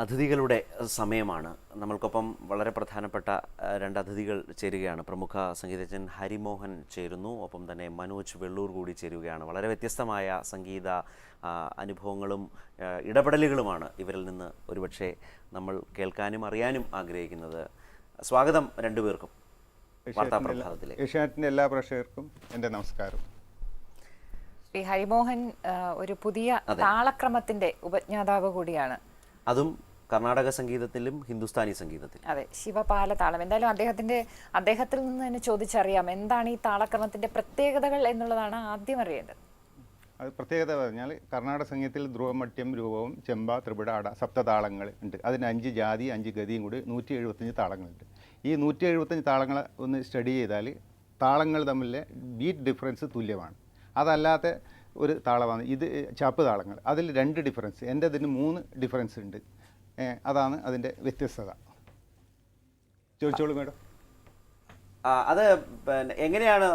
അതിഥികളുടെ സമയമാണ്. നമ്മൾക്കൊപ്പം വളരെ പ്രധാനപ്പെട്ട രണ്ട് അതിഥികൾ ചേരുകയാണ്. പ്രമുഖ സംഗീതജ്ഞൻ ഹരിമോഹൻ ചേരുന്നു, ഒപ്പം തന്നെ മനോജ് വെള്ളൂർ കൂടി ചേരുകയാണ്. വളരെ വ്യത്യസ്തമായ സംഗീത അനുഭവങ്ങളും ഇടപെടലുകളുമാണ് ഇവരിൽ നിന്ന് ഒരുപക്ഷെ നമ്മൾ കേൾക്കാനും അറിയാനും ആഗ്രഹിക്കുന്നത്. സ്വാഗതം രണ്ടുപേർക്കും വാർത്താപ്രഭാതത്തിലേക്ക്. ഏഷ്യാനെറ്റിൻ്റെ എല്ലാ പ്രേക്ഷകർക്കും എൻ്റെ നമസ്കാരം. ശ്രീ ഹരിമോഹൻ ഒരു പുതിയ താളക്രമത്തിന്റെ ഉപജ്ഞാതാവ് കൂടിയാണ്, അതും കർണാടക സംഗീതത്തിലും ഹിന്ദുസ്ഥാനി സംഗീതത്തിലും. അതെ, ശിവപാല താളം. എന്തായാലും അദ്ദേഹത്തിൽ നിന്ന് തന്നെ ചോദിച്ചറിയാം എന്താണ് ഈ താളക്രമത്തിന്റെ പ്രത്യേകതകൾ എന്നുള്ളതാണ് ആദ്യം അറിയേണ്ടത്. അത് പ്രത്യേകത പറഞ്ഞാൽ കർണാടക സംഗീതത്തിൽ ധ്രുവമട്യം, രൂപവും, ചെമ്പ, ത്രിപുട, അട സപ്തതാളങ്ങൾ ഉണ്ട്. അതിന് 5 ജാതി 5 ഗതിയും കൂടി 175 താളങ്ങളുണ്ട്. ഈ 175 താളങ്ങൾ ഒന്ന് സ്റ്റഡി ചെയ്താൽ താളങ്ങൾ തമ്മിലെ ബീറ്റ് ഡിഫറൻസ് തുല്യമാണ്. അതല്ലാത്ത ഒരു താളമാണ് ഇത് ചാപ്പ് താളങ്ങൾ. അതിൽ 2 ഡിഫറൻസ്, എൻ്റെ ഇതിന് 3 ഡിഫറൻസ് ഉണ്ട്. അതാണ് അതിൻ്റെ വ്യത്യസ്തത. ചോദിച്ചോളൂ മേഡം. അത് എങ്ങനെയാണ്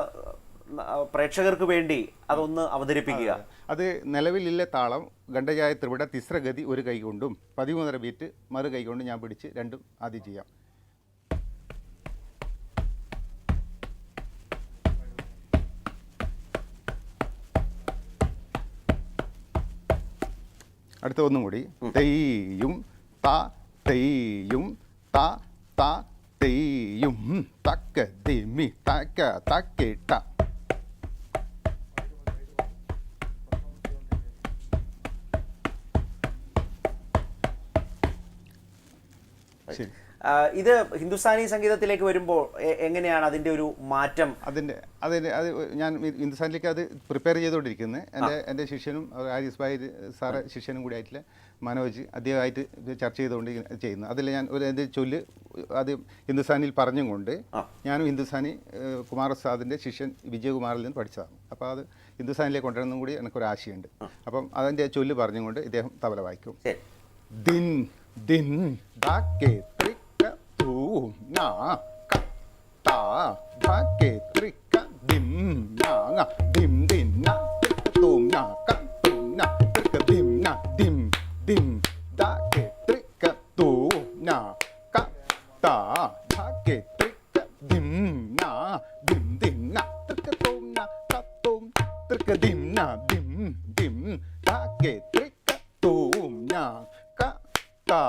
പ്രേക്ഷകർക്ക് വേണ്ടി അതൊന്ന് അവതരിപ്പിക്കുക? അത് നിലവിലുള്ള താളം ഗണ്ഡജായ ത്രിപുട തിസ്രഗതി ഒരു കൈ കൊണ്ടും 13 ബീറ്റ് മറു കൈ കൊണ്ടും ഞാൻ പിടിച്ച് രണ്ടും ആദ്യം ചെയ്യാം. അടുത്ത ഒന്നും കൂടി. തെയ്യും ത തെയ്യും ത ത തെയ്യും തക്ക ദിമി തക്ക തക്കിട്ട. ശരി. ഇത് ഹിന്ദുസ്ഥാനി സംഗീതത്തിലേക്ക് വരുമ്പോൾ എങ്ങനെയാണ് അതിൻ്റെ ഒരു മാറ്റം? അത് ഞാൻ ഹിന്ദുസ്ഥാനിലേക്ക് അത് പ്രിപ്പയർ ചെയ്തുകൊണ്ടിരിക്കുന്നത് എൻ്റെ ശിഷ്യനും ആരിസ് ഭായ് സാറെ ശിഷ്യനും കൂടി ആയിട്ടുള്ള മനോജ് അദ്ദേഹമായിട്ട് ചർച്ച ചെയ്തുകൊണ്ട് ചെയ്യുന്നു. അതിൽ ഞാൻ ഒരു ചൊല്ല് അത് ഹിന്ദുസ്ഥാനിയിൽ പറഞ്ഞും കൊണ്ട് ഞാനും ഹിന്ദുസ്ഥാനി കുമാരസാദിൻ്റെ ശിഷ്യൻ വിജയകുമാറിൽ നിന്ന് പഠിച്ചതാണ്. അപ്പോൾ അത് ഹിന്ദുസ്ഥാനിലേക്ക് കൊണ്ടുവരണം കൂടി എനിക്കൊരു ആശയുണ്ട്. അപ്പം അതിൻ്റെ ചൊല്ല് പറഞ്ഞുകൊണ്ട് ഇദ്ദേഹം തബല വായിക്കും. ദിൻ ദിൻ ഡാക്കെ na ka ta dha ke trika dim na nga dim din na tum na ka tum na trika dim na dim dim da ke trika tu na ka ta dha ke trika dim na dim din na trika tum na ka tum trika dim na dim dim da ke trika tum na ka ta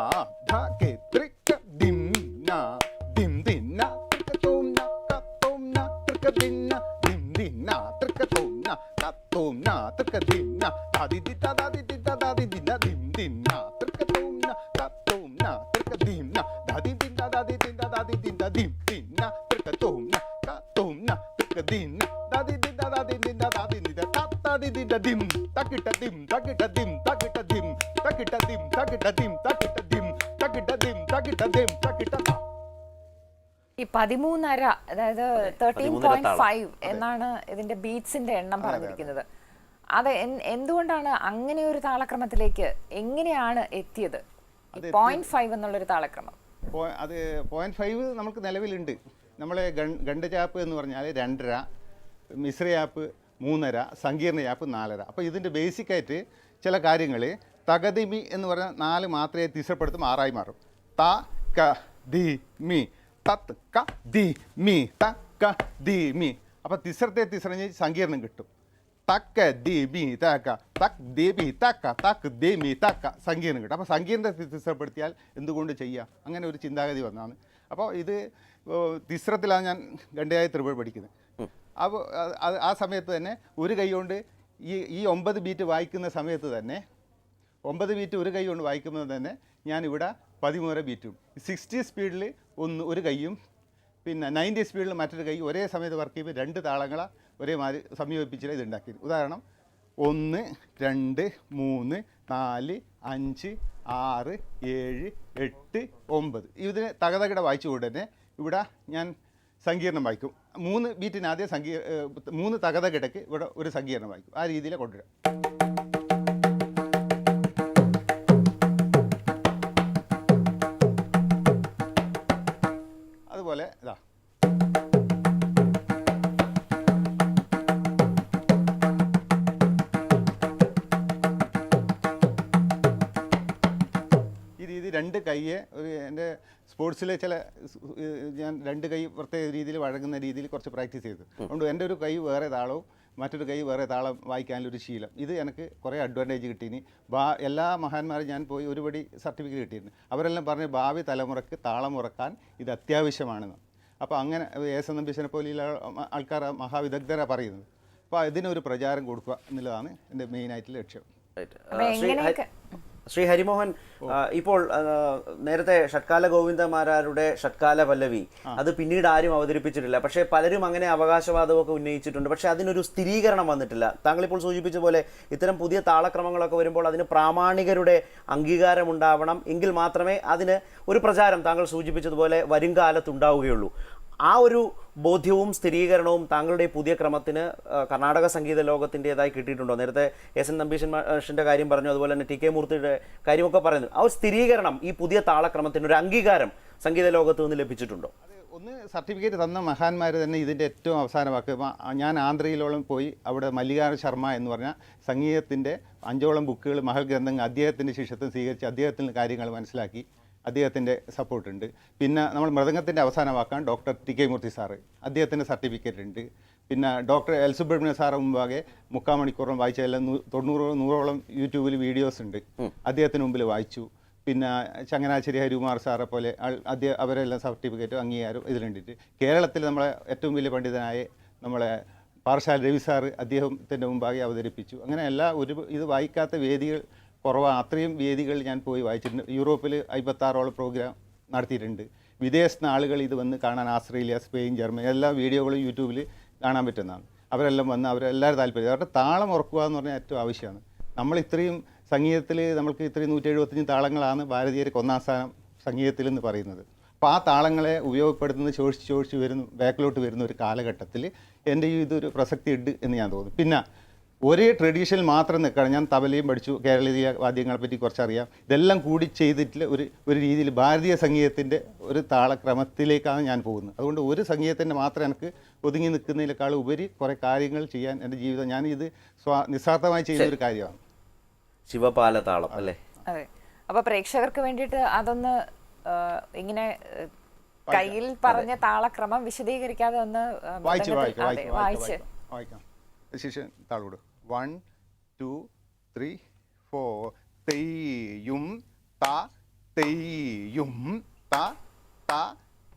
dha ke trika dim na dim din na trika tum na ka tum na trika din na dim din na trika tum na ka tum na trika din na da di di da da di di da da di di na dim din na trika tum na ka tum na trika dim na da di di da da di di da da di di da dim din na trika tum na ka tum na trika din na da di di da da di di da da di di da ta ta di di da dim takita dim takita dim takita dim takita dim takita dim takita dim takita dim takita dim takita. ഈ 13.5, അതായത് 13.5 എന്നാണ് ഇതിന്റെ ബീറ്റ്സിന്റെ എണ്ണം പറഞ്ഞിരിക്കുന്നത്. അത് എന്തുകൊണ്ടാണ് അങ്ങനെ ഒരു താളക്രമത്തിലേക്ക് എങ്ങനെയാണ് എത്തിയത്? 0.5 എന്നുള്ളൊരു താളക്രമം. അത് 0.5 നമുക്ക് നിലവിലുണ്ട്. നമ്മളെ ഗണ്ഡചാപ്പ് എന്ന് പറഞ്ഞാൽ 2.5, മിശ്രയാപ്പ് 3.5, സങ്കീർണ യാപ്പ് 4.5. അപ്പോൾ ഇതിൻ്റെ ബേസിക്കായിട്ട് ചില കാര്യങ്ങൾ തകതിമി എന്ന് പറഞ്ഞാൽ 4 മാത്രമേ തിസ്രപ്പെടുത്തും 6ആയി മാറും. ത ക ദി മി തത് ക ദി മി ത ക ദി മി. അപ്പോൾ തിസ്രഞ്ഞ് സങ്കീർണം കിട്ടും. തക്ക ദി മി തക്ക തക് ദി മി തക്ക തക് ദി മി തക്ക സങ്കീർണം കിട്ടും. അപ്പോൾ സങ്കീർണത്തെ തിസ്രപ്പെടുത്തിയാൽ എന്തുകൊണ്ട് ചെയ്യാം? അങ്ങനെ ഒരു ചിന്താഗതി വന്നതാണ്. അപ്പോൾ ഇത് തിസ്രത്തിലാണ് ഞാൻ ഗണ്ഡയായ ത്രിപുട പഠിക്കുന്നത്. അപ്പോൾ ആ സമയത്ത് തന്നെ ഒരു കൈ കൊണ്ട് ഈ 9 ബീറ്റ് വായിക്കുന്ന സമയത്ത് തന്നെ 9 ബീറ്റ് ഒരു കൈ കൊണ്ട് വായിക്കുന്നത് തന്നെ ഞാനിവിടെ 13 ബീറ്റും 60 സ്പീഡിൽ ഒരു കൈയും പിന്നെ 90 സ്പീഡിൽ മറ്റൊരു കൈ ഒരേ സമയത്ത് വർക്ക് ചെയ്യുമ്പോൾ 2 താളങ്ങളെ ഒരേമാതിരി സംയോജിപ്പിച്ചിട്ട് ഇതുണ്ടാക്കി. ഉദാഹരണം 1 2 3 4 5 6 7 8 9 ഇതിന് തകതകിട വായിച്ചുകൊണ്ട് തന്നെ ഇവിടെ ഞാൻ സങ്കീർണം വായിക്കും. 3 ബീറ്റിന് ആദ്യം 3 തകതകിടയ്ക്ക് ഇവിടെ ഒരു സങ്കീർണം വായിക്കും. ആ രീതിയിൽ കൊണ്ടുവരാം. അതുപോലെ ഇതാ ഈ രീതി രണ്ട് കൈയെ എൻ്റെ സ്പോർട്സിലെ ചില ഞാൻ രണ്ട് കൈ പ്രത്യേക രീതിയിൽ വഴങ്ങുന്ന രീതിയിൽ കുറച്ച് പ്രാക്ടീസ് ചെയ്തു. അതുകൊണ്ട് എൻ്റെ ഒരു കൈ വേറെ താളവും മറ്റൊരു കൈ വേറെ താളം വായിക്കാനുള്ളൊരു ശീലം, ഇത് എനിക്ക് കുറേ അഡ്വാൻറ്റേജ് കിട്ടീനി. എല്ലാ മഹാന്മാരും ഞാൻ പോയി ഒരുപടി സർട്ടിഫിക്കറ്റ് കിട്ടിയിരുന്നു. അവരെല്ലാം പറഞ്ഞ് ഭാവി തലമുറക്ക് താളം ഉറക്കാൻ ഇത് അത്യാവശ്യമാണെന്ന്. അപ്പോൾ അങ്ങനെ എസ് നമ്പീശനെ പോലെയുള്ള ആൾക്കാർ മഹാവിദഗ്ധരാണ് പറയുന്നത്. അപ്പോൾ ഇതിനൊരു പ്രചാരം കൊടുക്കുക എന്നുള്ളതാണ് എൻ്റെ മെയിനായിട്ടുള്ള ലക്ഷ്യം. ശ്രീ ഹരിമോഹൻ, ഇപ്പോൾ നേരത്തെ ഷട്കാല ഗോവിന്ദമാരാരുടെ ഷട്കാല പല്ലവി അത് പിന്നീട് ആരും അവതരിപ്പിച്ചിട്ടില്ല. പക്ഷേ പലരും അങ്ങനെ അവകാശവാദമൊക്കെ ഉന്നയിച്ചിട്ടുണ്ട്. പക്ഷേ അതിനൊരു സ്ഥിരീകരണം വന്നിട്ടില്ല. താങ്കൾ ഇപ്പോൾ സൂചിപ്പിച്ച പോലെ ഇത്തരം പുതിയ താളക്രമങ്ങളൊക്കെ വരുമ്പോൾ അതിന് പ്രാമാണികരുടെ അംഗീകാരം ഉണ്ടാവണം. എങ്കിൽ മാത്രമേ അതിന് ഒരു പ്രചാരം താങ്കൾ സൂചിപ്പിച്ചതുപോലെ വരും കാലത്ത് ഉണ്ടാവുകയുള്ളൂ. ആ ഒരു ബോധ്യവും സ്ഥിരീകരണവും താങ്കളുടെ പുതിയ ക്രമത്തിന് കർണാടക സംഗീത ലോകത്തിൻ്റെതായി കിട്ടിയിട്ടുണ്ടോ? നേരത്തെ എസ് എൻ നമ്പീശൻ മാഷിൻ്റെ കാര്യം പറഞ്ഞു, അതുപോലെ തന്നെ ടി കെ മൂർത്തിയുടെ കാര്യമൊക്കെ പറയുന്നു. ആ ഒരു സ്ഥിരീകരണം, ഈ പുതിയ താളക്രമത്തിന് ഒരു അംഗീകാരം സംഗീത ലോകത്ത് നിന്ന് ലഭിച്ചിട്ടുണ്ടോ? ഒന്ന് സർട്ടിഫിക്കറ്റ് തന്ന മഹാന്മാർ തന്നെ ഇതിൻ്റെ ഏറ്റവും അവസാനമാക്കുക. ഞാൻ ആന്ധ്രയിലോളം പോയി, അവിടെ മല്ലികാർജുന ശർമ്മ എന്ന് പറഞ്ഞ സംഗീതത്തിൻ്റെ 5ഓളം ബുക്കുകൾ, മഹൽ ഗ്രന്ഥങ്ങൾ അദ്ദേഹത്തിൻ്റെ ശിഷ്യത്വം സ്വീകരിച്ച് അദ്ദേഹത്തിൻ്റെ കാര്യങ്ങൾ മനസ്സിലാക്കി അദ്ദേഹത്തിൻ്റെ സപ്പോർട്ടുണ്ട്. പിന്നെ നമ്മൾ മൃദംഗത്തിൻ്റെ അവസാനമാക്കാൻ ഡോക്ടർ ടി കെ മൂർത്തി സാറ്, അദ്ദേഹത്തിൻ്റെ സർട്ടിഫിക്കറ്റ് ഉണ്ട്. പിന്നെ ഡോക്ടർ എൽ സുബ്രഹ്മണ്യ സാറ് മുമ്പാകെ 3/4 മണിക്കൂറോളം വായിച്ച എല്ലാം 90-100ഓളം യൂട്യൂബിൽ വീഡിയോസ് ഉണ്ട്, അദ്ദേഹത്തിന് മുമ്പിൽ വായിച്ചു. പിന്നെ ചങ്ങനാശ്ശേരി ഹരികുമാർ സാറെ പോലെ അവരെല്ലാം സർട്ടിഫിക്കറ്റും അംഗീകാരവും ഇതിലുണ്ടിട്ട്. കേരളത്തിൽ നമ്മളെ ഏറ്റവും വലിയ പണ്ഡിതനായ നമ്മളെ പാറശാല രവി സാറ് അദ്ദേഹത്തിൻ്റെ മുമ്പാകെ അവതരിപ്പിച്ചു. അങ്ങനെ ഇത് വായിക്കാത്ത വേദികൾ കുറവാണ്. അത്രയും വേദികൾ ഞാൻ പോയി വായിച്ചിട്ടുണ്ട്. യൂറോപ്പിൽ 56ഓളം പ്രോഗ്രാം നടത്തിയിട്ടുണ്ട്. വിദേശത്ത് ആളുകൾ ഇത് വന്ന് കാണാൻ, ഓസ്ട്രേലിയ, സ്പെയിൻ, ജർമ്മനി എല്ലാ വീഡിയോകളും യൂട്യൂബിൽ കാണാൻ പറ്റുന്നതാണ്. അവരെല്ലാം വന്ന് അവരെല്ലാവരും താല്പര്യം, അവരുടെ താളം ഉറക്കുക എന്ന് പറഞ്ഞാൽ ഏറ്റവും ആവശ്യമാണ്. നമ്മൾ ഇത്രയും സംഗീതത്തിൽ നമ്മൾക്ക് ഇത്രയും 175 താളങ്ങളാണ് ഭാരതീയർക്ക് ഒന്നാം സ്ഥാനം സംഗീതത്തിൽ എന്ന് പറയുന്നത്. അപ്പോൾ ആ താളങ്ങളെ ഉപയോഗപ്പെടുത്തുന്നത് ചോദിച്ച് വരുന്ന ബാക്കിലോട്ട് വരുന്ന ഒരു കാലഘട്ടത്തിൽ എൻ്റെ ഇതൊരു പ്രസക്തി ഉണ്ട് എന്ന് ഞാൻ തോന്നുന്നു. പിന്നെ ഒരേ ട്രഡീഷനിൽ മാത്രം നിൽക്കണം. ഞാൻ തബലയും പഠിച്ചു, കേരളീയ വാദ്യങ്ങളെ പറ്റി കുറച്ചറിയാം. ഇതെല്ലാം കൂടി ചെയ്തിട്ടുള്ള ഒരു രീതിയിൽ ഭാരതീയ സംഗീതത്തിൻ്റെ ഒരു താളക്രമത്തിലേക്കാണ് ഞാൻ പോകുന്നത്. അതുകൊണ്ട് ഒരു സംഗീതത്തിൻ്റെ മാത്രം എനിക്ക് ഒതുങ്ങി നിൽക്കുന്നതിനേക്കാൾ ഉപരി കുറേ കാര്യങ്ങൾ ചെയ്യാൻ എൻ്റെ ജീവിതം, ഞാനിത് നിസ്വാർത്ഥമായി ചെയ്യുന്ന ഒരു കാര്യമാണ്. ശിവപാല താളം അല്ലേ? അതെ. അപ്പോൾ പ്രേക്ഷകർക്ക് വേണ്ടിയിട്ട് അതൊന്ന് ഇങ്ങനെ കയ്യിൽ പറഞ്ഞ താളക്രമം വിശദീകരിക്കാതെ ഒന്ന് വായിക്കാം. ശിഷ്യൻ താളോട് 1 2 3 4 തെയ്യും ത തെയ്യും ത ത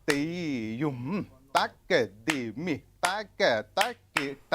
തെയ്യും തക്ക ദിമി തക്ക തക്കിട്ട.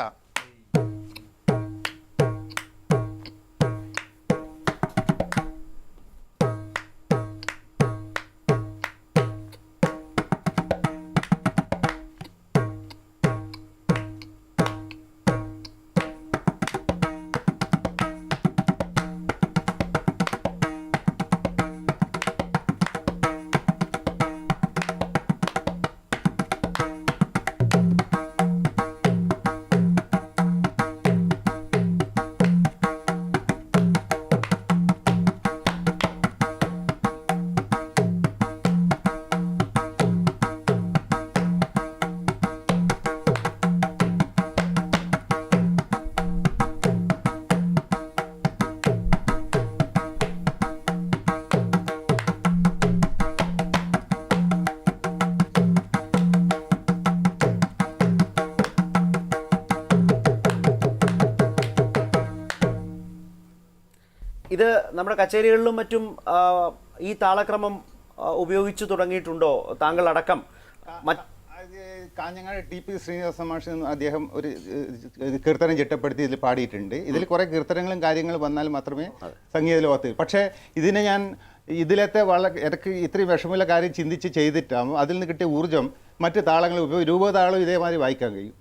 ഇത് നമ്മുടെ കച്ചേരികളിലും മറ്റും ഈ താളക്രമം ഉപയോഗിച്ചു തുടങ്ങിയിട്ടുണ്ടോ താങ്കൾ അടക്കം? കാഞ്ഞങ്ങാട് ടി പി ശ്രീനിവാസ മാഷ് അദ്ദേഹം ഒരു കീർത്തനം ചിട്ടപ്പെടുത്തി ഇതിൽ പാടിയിട്ടുണ്ട്. ഇതിൽ കുറേ കീർത്തനങ്ങളും കാര്യങ്ങളും വന്നാൽ മാത്രമേ സംഗീത ലോകത്ത്, പക്ഷേ ഇതിനെ ഞാൻ ഇതിലത്തെ എനിക്ക് ഇത്രയും വിഷമമുള്ള കാര്യം ചിന്തിച്ച് ചെയ്തിട്ടാകുമ്പോൾ അതിൽ നിന്ന് കിട്ടിയ ഊർജ്ജം മറ്റ് താളങ്ങൾ രൂപതാളം ഇതേമാതിരി വായിക്കാൻ കഴിയും.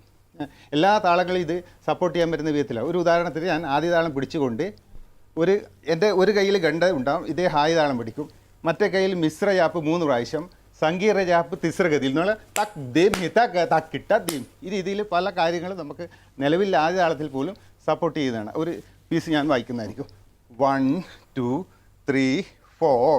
എല്ലാ താളങ്ങളും ഇത് സപ്പോർട്ട് ചെയ്യാൻ പറ്റുന്ന വിധത്തിലാണ്. ഒരു ഉദാഹരണത്തിന് ഞാൻ ആദ്യ താളം പിടിച്ചുകൊണ്ട് എൻ്റെ ഒരു കയ്യിൽ ഗണ്ട ഉണ്ടാവും, ഇതേ ഹായ് താളം പിടിക്കും, മറ്റേ കയ്യിൽ മിശ്ര ജാപ്പ് 3 പ്രാവശ്യം, സംഗീത ജാപ്പ് തിസ്രഗതിയിൽ എന്നുള്ള തക് ദേം ഹിത തക്കിട്ട ദേം. ഈ രീതിയിൽ പല കാര്യങ്ങളും നമുക്ക് നിലവിൽ ആദ്യ താളത്തിൽ പോലും സപ്പോർട്ട് ചെയ്യുന്നതാണ്. ഒരു പീസ് ഞാൻ വായിക്കുന്നതായിരിക്കും. 1 2 3 4.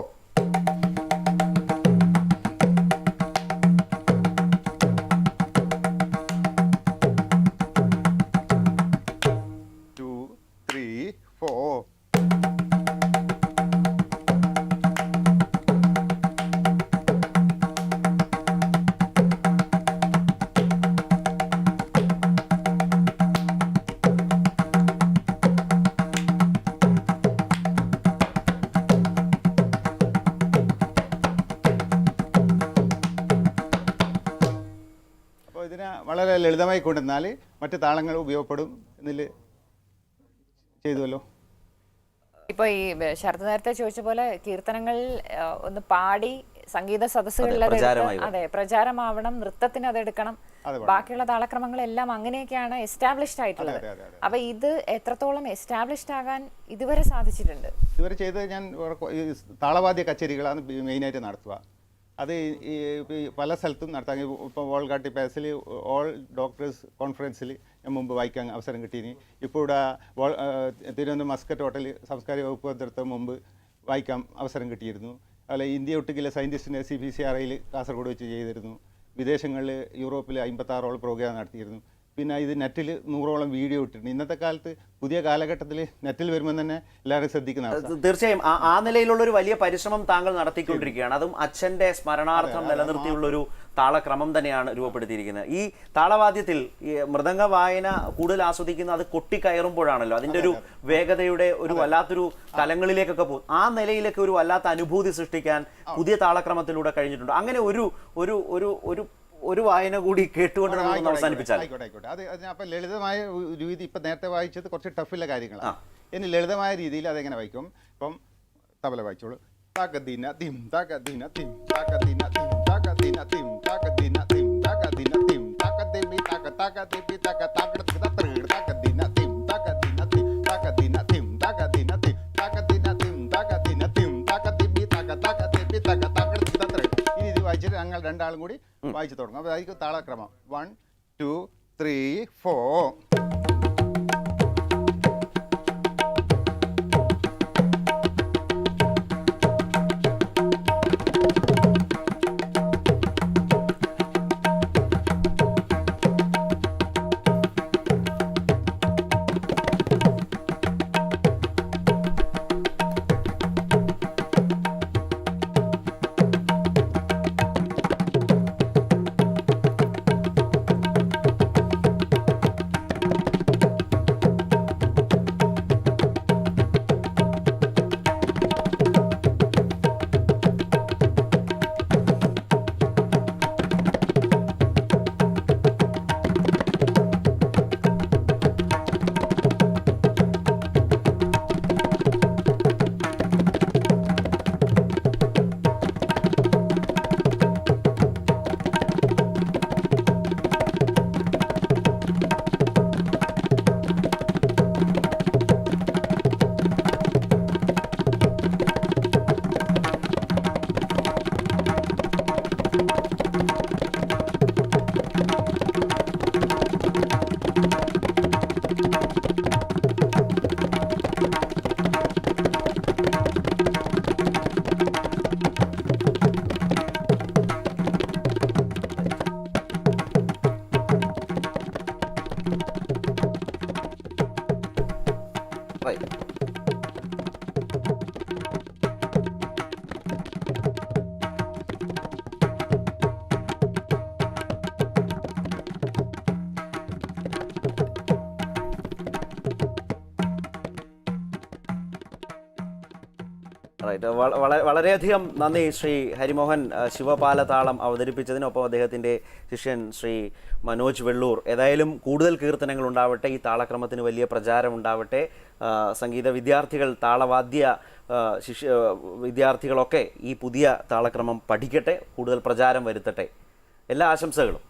ലളിതമായി കൊണ്ടുവന്നാൽ മറ്റ് താളങ്ങൾ ഉപയോഗപ്പെടും എന്നിൽ ചെയ്തുവല്ലോ. ഇപ്പൊ ഈ ശരത് നേരത്തെ ചോദിച്ച പോലെ കീർത്തനങ്ങൾ ഒന്ന് പാടി സംഗീത സദസ്സുകളിൽ അതെ പ്രചാരമാവണം, നൃത്തത്തിന് അതെടുക്കണം, ബാക്കിയുള്ള താളക്രമങ്ങളെല്ലാം അങ്ങനെയൊക്കെയാണ് എസ്റ്റാബ്ലിഷ്ഡ് ആയിട്ടുള്ളത്. അപ്പൊ ഇത് എത്രത്തോളം എസ്റ്റാബ്ലിഷ്ഡ് ആകാൻ ഇതുവരെ സാധിച്ചിട്ടുണ്ട്? ഇതുവരെ ചെയ്തത് ഞാൻ താളവാദ്യ കച്ചേരികളാണ് മെയിനായിട്ട് നടത്തുക. അത് ഈ പല സ്ഥലത്തും നടത്താൻ ഇപ്പോൾ വോൾഗാട്ടി പാസിൽ ഓൾ ഡോക്ടേഴ്സ് കോൺഫറൻസിൽ ഞാൻ മുമ്പ് വായിക്കാൻ അവസരം കിട്ടീനി. ഇപ്പോൾ ഇവിടെ തിരുവനന്തപുരം മസ്കറ്റ് ഹോട്ടൽ സാംസ്കാരിക വകുപ്പ് എടുത്ത മുമ്പ് വായിക്കാൻ അവസരം കിട്ടിയിരുന്നു. അതുപോലെ ഇന്ത്യ ഒട്ടുക്കിലെ സയൻറ്റിസ്റ്റിൻ്റെ CPCRIയിൽ കാസർഗോഡ് വെച്ച് ചെയ്തിരുന്നു. വിദേശങ്ങളിൽ യൂറോപ്പിൽ 56ഓളം പ്രോഗ്രാം നടത്തിയിരുന്നു. പിന്നെ ഇത് നെറ്റിൽ 100ഓളം വീഡിയോ ഇട്ടിട്ടുണ്ട്. ഇന്നത്തെ കാലത്ത് പുതിയ കാലഘട്ടത്തിൽ നെറ്റിൽ വരുമ്പോൾ തന്നെ എല്ലാവരും ശ്രദ്ധിക്കുന്ന തീർച്ചയായും ആ നിലയിലുള്ള ഒരു വലിയ പരിശ്രമം താങ്കൾ നടത്തിക്കൊണ്ടിരിക്കുകയാണ്. അതും അച്ഛന്റെ സ്മരണാർത്ഥം നിലനിർത്തിയുള്ളൊരു താളക്രമം തന്നെയാണ് രൂപപ്പെടുത്തിയിരിക്കുന്നത്. ഈ താളവാദ്യത്തിൽ മൃദംഗ വായന കൂടുതൽ ആസ്വദിക്കുന്നത് അത് കൊട്ടിക്കയറുമ്പോഴാണല്ലോ. അതിന്റെ ഒരു വേഗതയുടെ ഒരു വല്ലാത്തൊരു തലങ്ങളിലേക്കൊക്കെ പോകും. ആ നിലയിലേക്ക് ഒരു വല്ലാത്ത അനുഭൂതി സൃഷ്ടിക്കാൻ പുതിയ താളക്രമത്തിലൂടെ കഴിഞ്ഞിട്ടുണ്ട്. അങ്ങനെ ഒരു ഒരു ഒരു ഒരു ഒരു വായന കൂടി കേട്ടുകൊണ്ട് നമുക്ക് അവസാനിപ്പിച്ചാൽ. ആയിക്കോട്ടെ. അത് അപ്പം ലളിതമായ രീതി ഇപ്പം നേരത്തെ വായിച്ചത് കുറച്ച് ടഫുള്ള കാര്യങ്ങളാണ്. ഇനി ലളിതമായ രീതിയിൽ അതെങ്ങനെ വായിക്കും? ഇപ്പം തബല വായിച്ചോളൂ. താകദീന തിം താകദീന തിം താകദീന തിം താകദീന തിം താകദീന തിം താകദീന തിം താകദേമി താക താകദേമി താക താകട തൃ താകദീന തിം താകദീന തിം താകദീന തിം താകദീന തിം താകദീന തിം താകദീന തിം താകദേമി താക താകദേമി താക താകട തൃ. ഇനി ഇത് വായിച്ചിട്ട് ഞങ്ങൾ രണ്ടാളും കൂടി വായിച്ചു തുടങ്ങും. അപ്പോൾ അതായിരിക്കും താളക്രമം. 1 2 3 4. റൈറ്റ്. വളരെയധികം നന്ദി ശ്രീ ഹരിമോഹൻ ശിവപാലതാളം അവതരിപ്പിച്ചതിനൊപ്പം അദ്ദേഹത്തിൻ്റെ ശിഷ്യൻ ശ്രീ മനോജ് വെള്ളൂർ. ഏതായാലും കൂടുതൽ കീർത്തനങ്ങൾ ഉണ്ടാവട്ടെ, ഈ താളക്രമത്തിന് വലിയ പ്രചാരം ഉണ്ടാവട്ടെ, സംഗീത വിദ്യാർത്ഥികൾ, താളവാദ്യ വിദ്യാർത്ഥികളൊക്കെ ഈ പുതിയ താളക്രമം പഠിക്കട്ടെ, കൂടുതൽ പ്രചാരം വരുത്തട്ടെ. എല്ലാ ആശംസകളും.